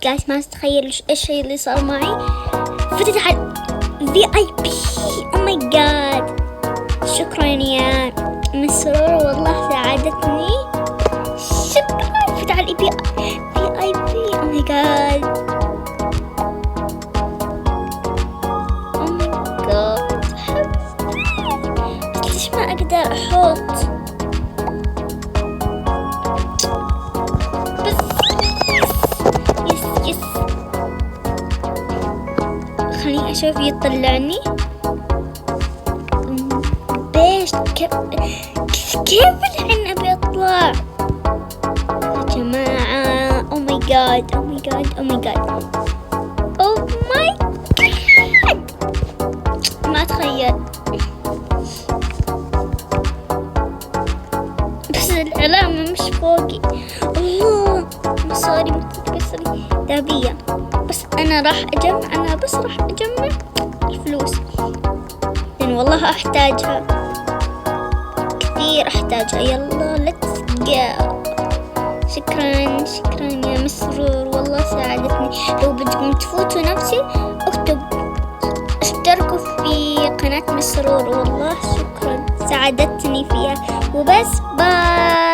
جايز ما تتخيل ايش الشيء اللي صار معي. فتت على VIP. او ماي جاد، شكرا يا مسرور والله ساعدتني. شكرا. فتت على VIP. او ماي جاد، او ماي جاد. ليش ما اقدر احط؟ يس خليني اشوف يطلعني بيش. كيف الحين بيطلع يا جماعة؟ او ماي جاد، او ماي جاد، او ماي جاد، او ماي جاد. ما اتخيل، بس العلامة مش فوقي. الله، مصاري متكسرة ذهبية. بس أنا راح أجمع الفلوس، لأن والله أحتاجها كثير، أحتاجها. يلا ليتس جو. شكرا يا مسرور والله ساعدتني. لو بدكم تفوتوا نفسي اشتركوا في قناة مسرور. والله شكرا، ساعدتني فيها. وبس، باي.